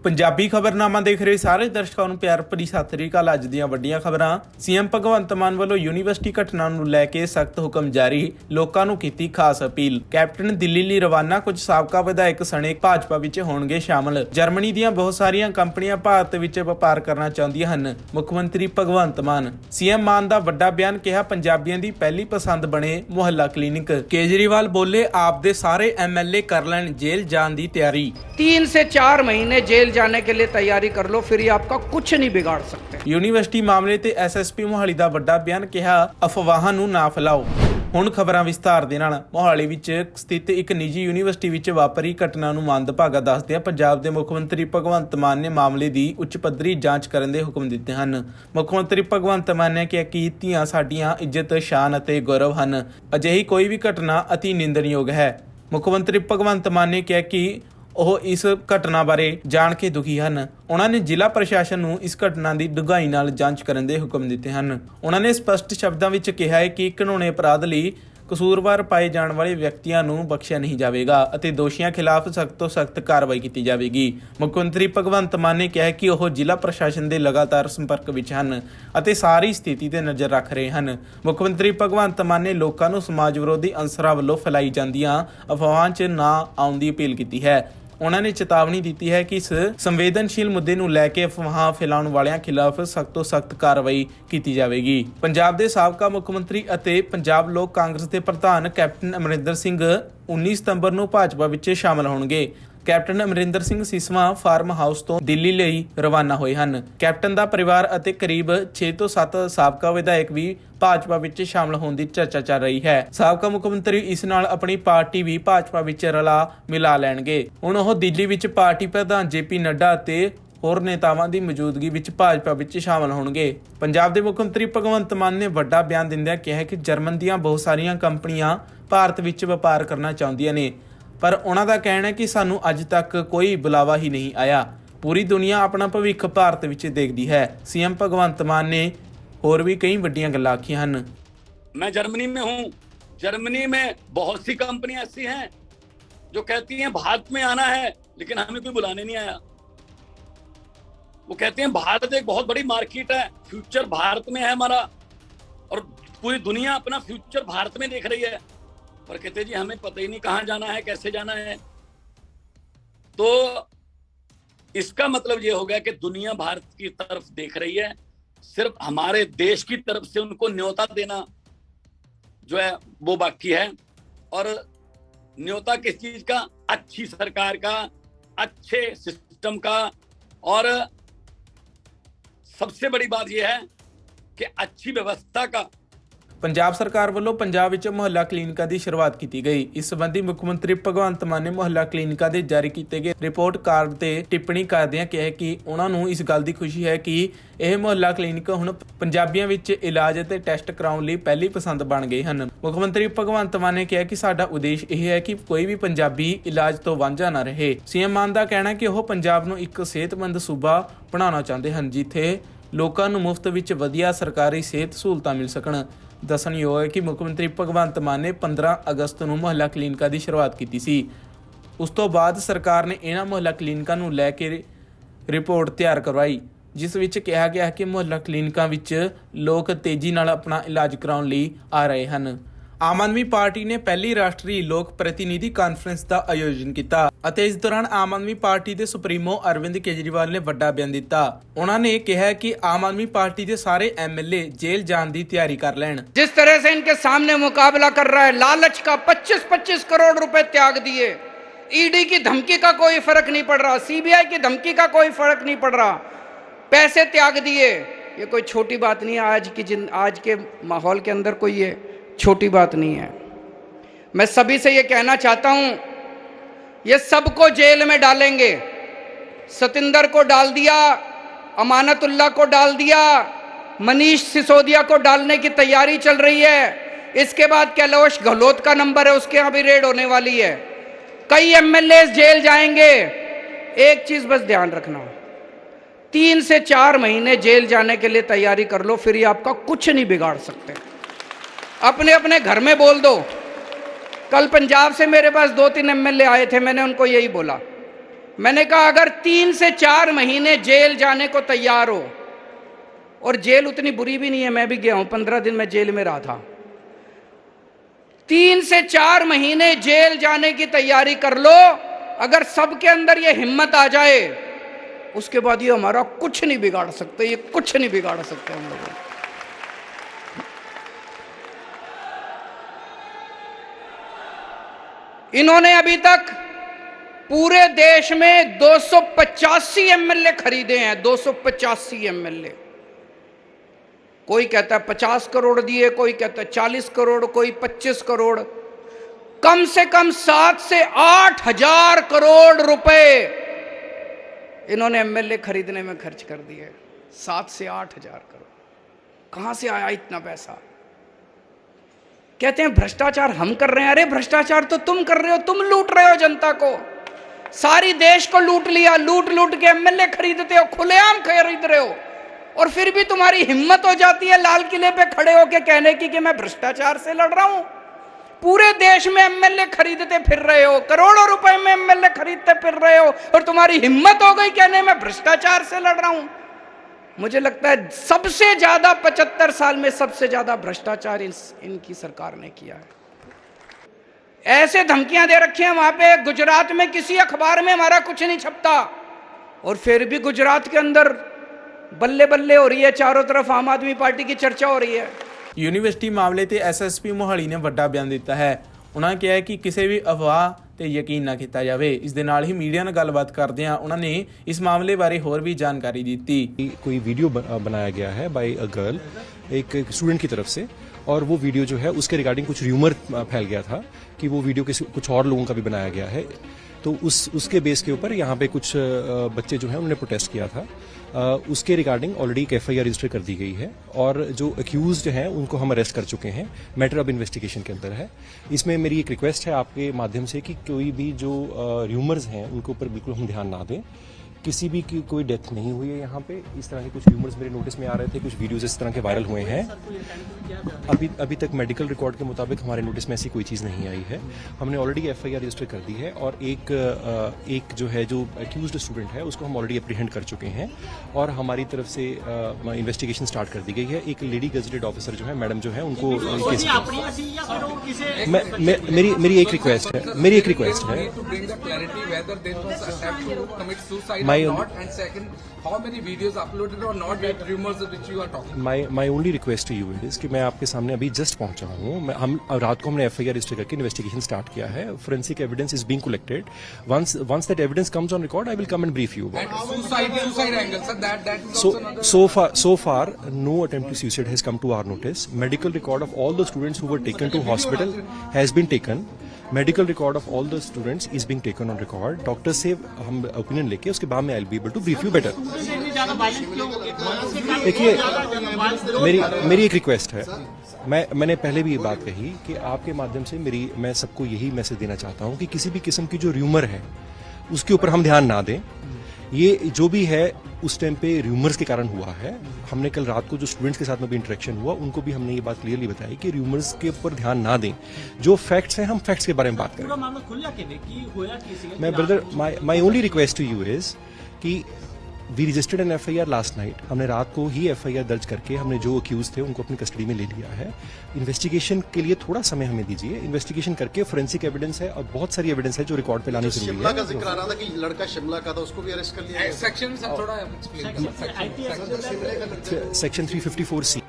ਪੰਜਾਬੀ ਖਬਰਨਾਮਾ ਦੇਖ ਰਹੇ ਸਾਰੇ ਦਰਸ਼ਕਾਂ ਨੂੰ ਪਿਆਰ ਭਰੀ ਸਤਿ ਸ੍ਰੀ ਅਕਾਲ। ਅੱਜ ਦੀਆਂ ਵੱਡੀਆਂ ਖਬਰਾਂ। ਸੀਐਮ ਭਗਵੰਤ ਮਾਨ ਵੱਲੋਂ ਯੂਨੀਵਰਸਿਟੀ ਘਟਨਾ ਨੂੰ ਲੈ ਕੇ ਸਖਤ ਹੁਕਮ ਜਾਰੀ, ਲੋਕਾਂ ਨੂੰ ਕੀਤੀ ਖਾਸ ਅਪੀਲ। ਕੈਪਟਨ ਦਿੱਲੀ ਲਈ ਰਵਾਨਾ, ਕੁਝ ਸਾਬਕਾ ਵਿਧਾਇਕ ਸਣੇ ਭਾਜਪਾ ਵਿੱਚ ਹੋਣਗੇ ਸ਼ਾਮਲ। ਜਰਮਨੀ ਦੀਆਂ ਬਹੁਤ ਸਾਰੀਆਂ ਕੰਪਨੀਆਂ ਭਾਰਤ ਵਿੱਚ ਵਪਾਰ ਕਰਨਾ ਚਾਹੁੰਦੀਆਂ ਹਨ। ਮੁੱਖ ਮੰਤਰੀ ਭਗਵੰਤ ਮਾਨ। ਸੀਐਮ ਮਾਨ ਦਾ ਵੱਡਾ ਬਿਆਨ, ਕਿਹਾ ਪੰਜਾਬੀਆਂ ਦੀ ਪਹਿਲੀ ਪਸੰਦ ਬਣੇ ਮੁਹੱਲਾ ਕਲੀਨਿਕ। ਕੇਜਰੀਵਾਲ ਬੋਲੇ, ਆਪ ਦੇ ਸਾਰੇ ਐਮਐਲਏ ਕਰ ਲੈਣ ਜੇਲ੍ਹ ਜਾਣ ਦੀ ਤਿਆਰੀ। 3 से 4 महीने जेल जाने के लिए तैयारी कर लो, फिर ये आपका कुछ नहीं बिगाड़ सकते। ਯੂਨੀਵਰਸਿਟੀ ਮਾਮਲੇ ਤੇ ਐਸਐਸਪੀ ਮੋਹਾਲੀ ਦਾ ਵੱਡਾ ਬਿਆਨ, ਕਿਹਾ ਅਫਵਾਹਾਂ ਨੂੰ ਨਾ ਫੈਲਾਓ। ਹੁਣ ਖਬਰਾਂ ਵਿਸਤਾਰ ਦੇ ਨਾਲ। ਮੋਹਾਲੀ ਵਿੱਚ ਸਥਿਤ ਇੱਕ ਨਿੱਜੀ ਯੂਨੀਵਰਸਿਟੀ ਵਿੱਚ ਵਾਪਰੀ ਘਟਨਾ ਨੂੰ ਮੰਦਭਾਗਾ ਦੱਸਦਿਆਂ ਪੰਜਾਬ ਦੇ ਮੁੱਖ ਮੰਤਰੀ ਭਗਵੰਤ ਮਾਨ ਨੇ ਮਾਮਲੇ ਦੀ ਉੱਚ ਪੱਧਰੀ ਜਾਂਚ ਕਰਨ ਦੇ ਹੁਕਮ ਦਿੱਤੇ ਹਨ। ਮੁੱਖ ਮੰਤਰੀ ਭਗਵੰਤ ਮਾਨ ਨੇ ਕਿਹਾ ਕਿ ਧੀਆਂ ਸਾਡੀਆਂ ਇੱਜ਼ਤ, ਸ਼ਾਨ ਅਤੇ ਗੌਰਵ ਹਨ। ਅਜਿਹੀ ਕੋਈ ਵੀ ਘਟਨਾ ਅਤੀ ਨਿੰਦਣਯੋਗ ਹੈ। ਮੁੱਖ ਮੰਤਰੀ ਭਗਵੰਤ ਮਾਨ ਨੇ ਕਿਹਾ ਕਿ ਉਹ ਇਸ ਘਟਨਾ ਬਾਰੇ ਜਾਣ ਕੇ ਦੁਖੀ ਹਨ। ਉਹਨਾਂ ਨੇ ਜ਼ਿਲ੍ਹਾ ਪ੍ਰਸ਼ਾਸਨ ਨੂੰ ਇਸ ਘਟਨਾ ਦੀ ਡੂੰਘਾਈ ਨਾਲ ਜਾਂਚ ਕਰਨ ਦੇ ਹੁਕਮ ਦਿੱਤੇ ਹਨ। ਉਹਨਾਂ ਨੇ ਸਪਸ਼ਟ ਸ਼ਬਦਾਂ ਵਿੱਚ ਕਿਹਾ ਹੈ ਕਿ ਘਿਨੌਣੇ ਅਪਰਾਧ ਲਈ ਕਸੂਰਵਾਰ ਪਾਏ ਜਾਣ ਵਾਲੇ ਵਿਅਕਤੀਆਂ ਨੂੰ ਬਖਸ਼ਿਆ ਨਹੀਂ ਜਾਵੇਗਾ ਅਤੇ ਦੋਸ਼ੀਆਂ ਖਿਲਾਫ ਸਖਤ ਤੋਂ ਸਖਤ ਕਾਰਵਾਈ ਕੀਤੀ ਜਾਵੇਗੀ। ਮੁੱਖ ਮੰਤਰੀ ਭਗਵੰਤ ਮਾਨ ਨੇ ਕਿਹਾ ਕਿ ਉਹ ਜ਼ਿਲ੍ਹਾ ਪ੍ਰਸ਼ਾਸਨ ਦੇ ਲਗਾਤਾਰ ਸੰਪਰਕ ਵਿੱਚ ਹਨ ਅਤੇ ਸਾਰੀ ਸਥਿਤੀ ਤੇ ਨਜ਼ਰ ਰੱਖ ਰਹੇ ਹਨ। ਮੁੱਖ ਮੰਤਰੀ ਭਗਵੰਤ ਮਾਨ ਨੇ ਲੋਕਾਂ ਨੂੰ ਸਮਾਜ ਵਿਰੋਧੀ ਅਨਸਰਾਂ ਵੱਲੋਂ ਫੈਲਾਈ ਜਾਂਦੀਆਂ ਅਫਵਾਹਾਂ 'ਚ ਨਾ ਆਉਣ ਦੀ ਅਪੀਲ ਕੀਤੀ ਹੈ। ਉਹਨਾਂ ਨੇ ਚੇਤਾਵਨੀ ਦਿੱਤੀ ਹੈ ਕਿ ਇਸ ਸੰਵੇਦਨਸ਼ੀਲ ਮੁੱਦੇ ਨੂੰ ਲੈ ਕੇ ਅਫਵਾਹਾਂ ਫੈਲਾਉਣ ਵਾਲਿਆਂ ਖਿਲਾਫ ਸਖਤ ਤੋਂ ਸਖਤ ਕਾਰਵਾਈ ਕੀਤੀ ਜਾਵੇਗੀ। ਪੰਜਾਬ ਦੇ ਸਾਬਕਾ ਮੁੱਖ ਮੰਤਰੀ ਅਤੇ ਪੰਜਾਬ ਲੋਕ ਕਾਂਗਰਸ ਦੇ ਪ੍ਰਧਾਨ ਕੈਪਟਨ ਅਮਰਿੰਦਰ ਸਿੰਘ 19 ਸਤੰਬਰ ਨੂੰ ਭਾਜਪਾ ਵਿੱਚ ਸ਼ਾਮਲ ਹੋਣਗੇ। Captain Amarinder Singh Siswan farm house ਤੋਂ ਦਿੱਲੀ ਲਈ ਰਵਾਨਾ ਹੋਏ ਹਨ। ਕੈਪਟਨ ਦਾ ਪਰਿਵਾਰ ਅਤੇ ਕਰੀਬ 6 ਤੋਂ 7 ਸਾਬਕਾ ਵਿਧਾਇਕ ਵੀ ਭਾਜਪਾ ਵਿੱਚ ਸ਼ਾਮਲ ਹੋਣ ਦੀ ਚਰਚਾ ਚੱਲ ਰਹੀ ਹੈ। ਸਾਬਕਾ ਮੁੱਖ ਮੰਤਰੀ ਇਸ ਨਾਲ ਆਪਣੀ ਪਾਰਟੀ ਵੀ ਭਾਜਪਾ ਵਿੱਚ ਰਲਾ ਮਿਲਾ ਲੈਣਗੇ। ਹੁਣ ਉਹ ਦਿੱਲੀ ਵਿੱਚ ਪਾਰਟੀ ਪ੍ਰਧਾਨ ਜੇਪੀ ਨੱਡਾ ਅਤੇ ਹੋਰ ਨੇਤਾਵਾਂ ਦੀ ਮੌਜੂਦਗੀ ਵਿੱਚ ਭਾਜਪਾ ਵਿੱਚ ਸ਼ਾਮਲ ਹੋਣਗੇ। ਪੰਜਾਬ ਦੇ ਮੁੱਖ ਮੰਤਰੀ ਭਗਵੰਤ ਮਾਨ ਨੇ ਵੱਡਾ ਬਿਆਨ ਦਿੰਦਿਆਂ ਕਿਹਾ ਕਿ ਜਰਮਨ ਦੀਆਂ ਬਹੁਤ ਸਾਰੀਆਂ ਕੰਪਨੀਆਂ ਭਾਰਤ ਵਿੱਚ ਵਪਾਰ ਕਰਨਾ ਚਾਹੁੰਦੀਆਂ ਨੇ, ਪਰ ਉਹਨਾਂ ਦਾ ਕਹਿਣਾ ਹੈ ਕਿ ਸਾਨੂੰ ਅੱਜ ਤੱਕ ਕੋਈ ਬੁਲਾਵਾ ਹੀ ਨਹੀਂ ਆਇਆ। ਪੂਰੀ ਦੁਨੀਆ ਆਪਣਾ ਭਵਿੱਖ ਭਾਰਤ ਵਿੱਚ ਦੇਖਦੀ ਹੈ। ਸੀਐਮ ਭਗਵੰਤ ਮਾਨ ਨੇ और भी कई बड़ियां गल्लां आखियां हन। मैं जर्मनी में हूं। जर्मनी में बहुत सी कंपनियां ऐसी हैं जो कहती हैं भारत में आना है, लेकिन हमें कोई बुलाने नहीं आया। वो कहते हैं भारत एक बहुत बड़ी मार्केट है, फ्यूचर भारत में है हमारा, और पूरी दुनिया अपना फ्यूचर भारत में देख रही है, पर कहते जी हमें पता ही नहीं कहां जाना है, कैसे जाना है। तो इसका मतलब ये हो गया कि दुनिया भारत की तरफ देख रही है, सिर्फ हमारे देश की तरफ से उनको न्योता देना जो है वो बाकी है। और न्योता किस चीज का? अच्छी सरकार का, अच्छे सिस्टम का, और सबसे बड़ी बात यह है कि अच्छी व्यवस्था का। ਪੰਜਾਬ ਸਰਕਾਰ ਵੱਲੋਂ ਪੰਜਾਬ ਵਿੱਚ ਮੁਹੱਲਾ ਕਲੀਨਿਕਾਂ ਦੀ ਸ਼ੁਰੂਆਤ ਕੀਤੀ ਗਈ। ਇਸ ਸੰਬੰਧੀ ਮੁੱਖ ਮੰਤਰੀ ਭਗਵੰਤ ਮਾਨ ਨੇ ਮੁਹੱਲਾ ਕਲੀਨਿਕਾਂ ਦੇ ਜਾਰੀ ਕੀਤੇ ਗਏ ਰਿਪੋਰਟ ਕਾਰਡ ਤੇ ਟਿੱਪਣੀ ਕਰਦਿਆਂ ਕਿਹਾ ਕਿ ਉਹਨਾਂ ਨੂੰ ਇਸ ਗੱਲ ਦੀ ਖੁਸ਼ੀ ਹੈ ਕਿ ਇਹ ਮੁਹੱਲਾ ਕਲੀਨਿਕ ਹੁਣ ਪੰਜਾਬੀਆਂ ਵਿੱਚ ਇਲਾਜ ਅਤੇ ਟੈਸਟ ਕਰਾਉਣ ਲਈ ਪਹਿਲੀ ਪਸੰਦ ਬਣ ਗਏ ਹਨ। ਮੁੱਖ ਮੰਤਰੀ ਭਗਵੰਤ ਮਾਨ ਨੇ ਕਿਹਾ ਕਿ ਸਾਡਾ ਉਦੇਸ਼ ਇਹ ਹੈ ਕਿ ਕੋਈ ਵੀ ਪੰਜਾਬੀ ਇਲਾਜ ਤੋਂ ਵਾਂਝਾ ਨਾ ਰਹੇ। ਸੀਐਮ ਮਾਨ ਦਾ ਕਹਿਣਾ ਕਿ ਉਹ ਪੰਜਾਬ ਨੂੰ ਇੱਕ ਸਿਹਤਮੰਦ ਸੂਬਾ ਬਣਾਉਣਾ ਚਾਹੁੰਦੇ ਹਨ, ਜਿੱਥੇ ਲੋਕਾਂ ਨੂੰ ਮੁਫਤ ਵਿੱਚ ਵਧੀਆ ਸਰਕਾਰੀ ਸਿਹਤ ਸਹੂਲਤਾਂ ਮਿਲ ਸਕਣ। ਦੱਸਣਯੋਗ ਹੈ ਕਿ ਮੁੱਖ ਮੰਤਰੀ ਭਗਵੰਤ ਮਾਨ ਨੇ 15 ਅਗਸਤ ਨੂੰ ਮੁਹੱਲਾ ਕਲੀਨਿਕਾਂ ਦੀ ਸ਼ੁਰੂਆਤ ਕੀਤੀ ਸੀ। ਉਸ ਤੋਂ ਬਾਅਦ ਸਰਕਾਰ ਨੇ ਇਹਨਾਂ ਮੁਹੱਲਾ ਕਲੀਨਿਕਾਂ ਨੂੰ ਲੈ ਕੇ ਰਿਪੋਰਟ ਤਿਆਰ ਕਰਵਾਈ, ਜਿਸ ਵਿੱਚ ਕਿਹਾ ਗਿਆ ਕਿ ਮੁਹੱਲਾ ਕਲੀਨਿਕਾਂ ਵਿੱਚ ਲੋਕ ਤੇਜ਼ੀ ਨਾਲ ਆਪਣਾ ਇਲਾਜ ਕਰਾਉਣ ਲਈ ਆ ਰਹੇ ਹਨ। ਆਮ ਆਦਮੀ ਪਾਰਟੀ ਨੇ ਪਹਿਲੀ ਰਾਸ਼ਟਰੀ ਲੋਕ ਪ੍ਰਤੀਨਿਧੀ ਕਾਨਫਰੰਸ ਦਾ ਆਯੋਜਨ ਕੀਤਾ ਅਤੇ ਇਸ ਦੌਰਾਨ ਆਮ ਆਦਮੀ ਪਾਰਟੀ ਦੇ ਸੁਪਰੀਮੋ ਅਰਵਿੰਦ ਕੇਜਰੀਵਾਲ ਨੇ ਵੱਡਾ ਬਿਆਨ ਦਿੱਤਾ। ਉਹਨਾਂ ਨੇ ਕਿਹਾ ਕਿ ਆਮ ਆਦਮੀ ਪਾर्टी के सारे एमएलए जेल जाने की तैयारी कर लें। जिस तरह से इनके सामने मुकाबला कर रहा है, लालच का 25-25 करोड़ रुपए त्याग दिए, ईडी की धमकी का कोई फर्क नहीं पड़ रहा, सीबीआई की धमकी का कोई फर्क नहीं पड़ रहा, पैसे त्याग दिए। ये कोई छोटी बात नहीं है। आज के माहौल के अंदर कोई ये छोटी बात नहीं है। मैं सभी से ये कहना चाहता हूं, ये सबको जेल में डालेंगे। सतिंदर को डाल दिया, अमानतुल्लाह को डाल दिया, मनीष सिसोदिया को डालने की तैयारी चल रही है। इसके बाद कैलाश गहलोत का नंबर है, उसके यहाँ भी रेड होने वाली है। कई एमएलए जेल जाएंगे। एक चीज बस ध्यान रखना, 3 से 4 महीने जेल जाने के लिए तैयारी कर लो, फिर ये आपका कुछ नहीं बिगाड़ सकते। अपने अपने घर में बोल दो। कल पंजाब से मेरे पास 2-3 एमएलए आए थे, मैंने उनको यही बोला मैंने कहा अगर 3 से 4 महीने जेल जाने को तैयार हो, और जेल उतनी बुरी भी नहीं है, मैं भी गया हूं, 15 दिन मैं जेल में रहा था, 3 से 4 महीने जेल जाने की तैयारी कर लो। अगर सबके अंदर ये हिम्मत आ जाए, उसके बाद ये हमारा कुछ नहीं बिगाड़ सकते, ये कुछ नहीं बिगाड़ सकते हम लोग। इन्होंने अभी तक पूरे देश में 285 एमएलए खरीदे हैं, 285 एमएलए। कोई कहता है 50 करोड़ दिए, कोई कहता है 40 करोड़, कोई 25 करोड़। कम से कम 7 से 8 हजार करोड़ रुपए इन्होंने एमएलए खरीदने में खर्च कर दिए। 7 से 8 हजार करोड़ कहां से आया इतना पैसा? कहते हैं भ्रष्टाचार हम कर रहे हैं। अरे भ्रष्टाचार तो तुम कर रहे हो, तुम लूट रहे हो जनता को, सारी देश को लूट लिया, लूट लूट के एमएलए खरीदते हो, खुलेआम खरीद रहे हो, और फिर भी तुम्हारी हिम्मत हो जाती है लाल किले पे खड़े होके कहने की कि मैं भ्रष्टाचार से लड़ रहा हूं। पूरे देश में एमएलए खरीदते फिर रहे हो, करोड़ों रुपए में एमएलए खरीदते फिर रहे हो, और तुम्हारी हिम्मत हो गई कहने में भ्रष्टाचार से लड़ रहा हूं। मुझे लगता है सबसे ज्यादा 75 साल में सबसे ज्यादा भ्रष्टाचार इनकी सरकार ने किया है। ऐसे धमकियां दे रखी हैं वहां पे, गुजरात में किसी अखबार में हमारा कुछ नहीं छपता, और फिर भी गुजरात के अंदर बल्ले बल्ले हो रही है, चारों तरफ आम आदमी पार्टी की चर्चा हो रही है। ਯੂਨੀਵਰਸਿਟੀ ਮਾਮਲੇ ਤੇ ਐਸਐਸਪੀ ਮੋਹਾਲੀ ਨੇ ਵੱਡਾ ਬਿਆਨ ਦਿੱਤਾ ਹੈ। ਉਹਨਾਂ ਕਿਹਾ ਹੈ ਕਿ ਕਿਸੇ ਵੀ ਅਫਵਾਹ ਤੇ ਯਕੀਨ ਨਾ ਕੀਤਾ ਜਾਵੇ। ਇਸ ਦੇ ਨਾਲ ਹੀ ਮੀਡੀਆ ਨਾਲ ਗੱਲਬਾਤ ਕਰਦਿਆਂ ਉਹਨਾਂ ਨੇ ਇਸ ਮਾਮਲੇ ਬਾਰੇ ਹੋਰ ਵੀ ਜਾਣਕਾਰੀ ਦਿੱਤੀ। कोई वीडियो बनाया गया है बाय अ गर्ल, एक स्टूडेंट की तरफ से, और वो वीडियो जो है उसके रिगार्डिंग कुछ र्यूमर फैल गया था कि वो वीडियो कुछ और लोगों का भी बनाया गया है। तो उसके बेस के ऊपर यहाँ पे कुछ बच्चे जो हैं उन्होंने प्रोटेस्ट किया था। उसके रिगार्डिंग ऑलरेडी एक एफआईआर रजिस्टर कर दी गई है, और जो अक्यूज्ड हैं उनको हम अरेस्ट कर चुके हैं। मैटर अब इन्वेस्टिगेशन के अंदर है। इसमें मेरी एक रिक्वेस्ट है आपके माध्यम से कि कोई भी जो र्यूमर्स हैं उनके ऊपर बिल्कुल हम ध्यान ना दें। किसी भी की कोई डेथ नहीं हुई है यहाँ पे। इस तरह के कुछ र्यूमर्स मेरे नोटिस में आ रहे थे, कुछ वीडियोस इस तरह के वायरल हुए हैं। अभी तक मेडिकल रिकॉर्ड के मुताबिक हमारे नोटिस में ऐसी कोई चीज़ नहीं आई है। हमने ऑलरेडी एफआईआर रजिस्टर कर दी है, और एक जो है जो अक्यूज्ड स्टूडेंट है उसको हम ऑलरेडी अप्रीहेंड कर चुके हैं, और हमारी तरफ से इन्वेस्टिगेशन स्टार्ट कर दी गई है। एक लेडी गजेटेड ऑफिसर जो है मैडम जो है उनको मेरी एक रिक्वेस्ट है My only request to you is कि मैं आपके सामने अभी जस्ट पहुंचा हूँ। हम रात को हमने एफआईआर रजिस्टर करके इन्वेस्टिगेशन स्टार्ट किया है। Forensic evidence is being collected. once that evidence comes on record, I will come and brief you about it. Suicide angle, sir. That is also another. So far, no attempt to suicide has come to our notice. Medical record of all the students who were taken to hospital has been taken. Medical record of all the students is being taken on record. Doctor से हम opinion लेके उसके बाद में I will be able to brief you better. देखिए, मेरी एक request है। मैंने पहले भी ये बात कही कि आपके माध्यम से मैं सबको यही मैसेज देना चाहता हूँ कि किसी भी किस्म की जो र्यूमर है उसके ऊपर हम ध्यान ना दें। ये जो भी है उस टाइम पे र्यूमर्स के कारण हुआ है। हमने कल रात को जो स्टूडेंट्स के साथ में भी इंटरेक्शन हुआ उनको भी हमने ये बात क्लियरली बताई कि र्यूमर्स के ऊपर ध्यान ना दें। जो फैक्ट्स हैं हम फैक्ट्स के बारे में बात करें। मैं brother, my only request to you is कि we registered an FIR last night. हमने रात को ही एफआईआर दर्ज करके हमने जो अक्यूज थे उनको अपनी कस्टडी में ले लिया है। इन्वेस्टिगेशन के लिए थोड़ा समय हमें दीजिए। इन्वेस्टिगेशन करके फोरेंसिक एविडेंस है और बहुत सारी एविडेंस है जो रिकॉर्ड पे लानी जरूरी है। शिमला का जिक्र आ रहा था कि लड़का शिमला का था, उसको भी अरेस्ट कर लिया। सेक्शन थोड़ा सेक्शन 354C